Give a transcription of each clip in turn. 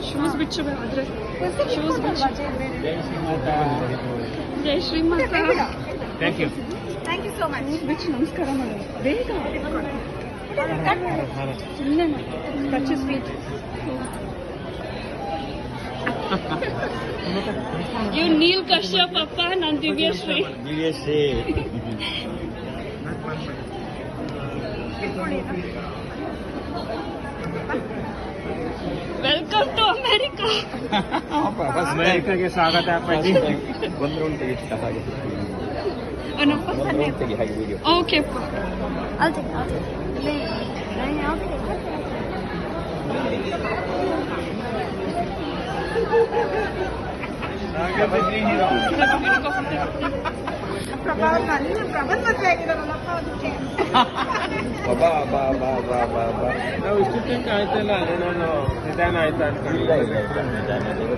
Shoes ಬಿಚ್ಚು ಆದ್ರೆ shoes ಬಿಚ್ಚು. ಜೈ ಶ್ರೀಮಂತ. Thank you so much. ಬಿಚ್ಚು ನಮಸ್ಕಾರ ಮಾಡೋದು ಬೇಗ ಸುಮ್ಮನೆ ಟಚ್ ಸ್ವೀಟ್. ಇವ್ ನೀಲ್ ಕಶ್ಯಪ್ ಅಪ್ಪ, ನಾನ್ ದಿವ್ಯಶ್ರೀ. Welcome to America. ಅಮೆರಿಕಾಗೆ ಸ್ವಾಗತ ಅಪ್ಪಾಜಿ. ಓಕೆ ನಾವು ಇಷ್ಟು ತನಕ ಆಯ್ತಲ್ಲ, ನಾನು ನಿಧಾನ ಆಯ್ತಾ ಅಂತ.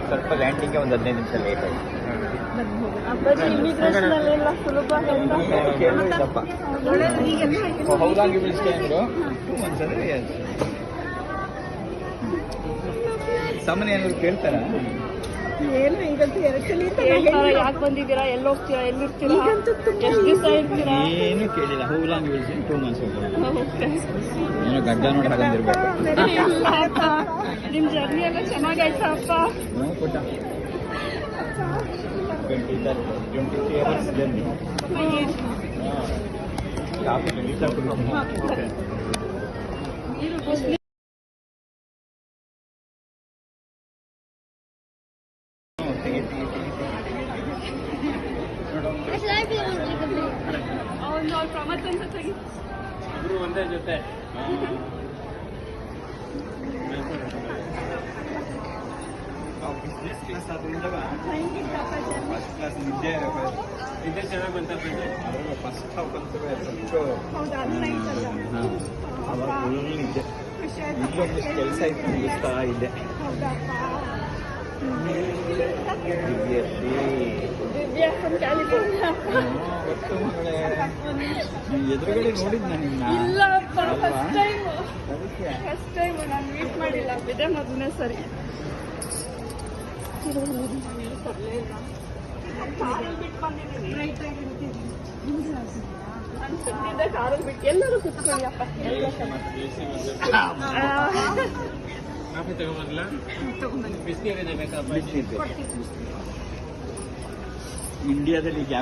ಸ್ವಲ್ಪ ಲ್ಯಾಂಡಿಂಗ್ಗೆ ಒಂದು 15 ನಿಮಿಷ ಲೇಟ್ ಆಯ್ತು. ಹೌದಾಗಿ ಬಿಡಿಸ್ಕೊಂಡು 2 months ಅಂದ್ರೆ ಸಾಮಾನ್ಯ ಏನಾದ್ರು ಕೇಳ್ತಾರ? ಏನು ಈಗಂತೂ ಯಾಕೆ ಬಂದಿದ್ದೀರಾ, ಎಲ್ಲಿ ಹೋಗ್ತೀರಾ, ಎಲ್ಲಿರ್ತೀರಾ, ಎಷ್ಟು ದಿವಸ ಇರ್ತೀರಾ? ಏನು ಕೇಳಿಲ್ಲ. ಹೌಲಾಂಗ್ ಬಿಡಿಸಿ 2 months ಏನೋ ಗಡ್ಡ ನೋಡಿ ಹಾಗಂದಿರ್ಬೇಕು. ನಿಮ್ ಜರ್ನಿ ಎಲ್ಲ ಚೆನ್ನಾಗಾಯ್ತಾ ಅಪ್ಪ? 23 hours ಜರ್ನಿ. ಪ್ರಮತ್ ಅಂತ ತೆಗಿ. ಇಬ್ರು ಒಂದೇ ಜೊತೆ. ಬಿಸ್ನೆಸ್ ಕ್ಲಾಸ್ ಆದ್ರಿಂದ ಫಸ್ಟ್ ಕ್ಲಾಸ್ ನಿದ್ದೆ ಚೆನ್ನಾಗಿ ಬಂತ. ಫಸ್ಟ್ ಹಾಫ್ ಅಂತ ನಿದ್ದೆ. ಇಲ್ಲೊಂದು ಕೆಲಸ ಇತ್ತು, ಮುಗಿಸ್ತಾ ಇದ್ದೆ. ಎದುರುಗಡೆ ನೋಡಿದ್ನ ನಿನ್ನ? ಇಲ್ಲ ಫಸ್ಟ್ ಟೈಮ್ ನಾನು ಮೀಟ್ ಮಾಡಿಲ್ಲ. ಇದೇ ಮೊದಲನೇ ಸರಿ. ಕಾರಲ್ಲಿ ಬಿಟ್ಟು ಎಲ್ಲರೂ ಕುತ್ಕೊಳ್ಳಿ ಅಪ್ಪ. ಕಾಫಿ ತಗೊಂಬರ್ಲಾ? ಬಿಸಿನೀರೇ ಬೇಕಾ? ಇಂಡಿಯಾದಲ್ಲಿ ಯಾರು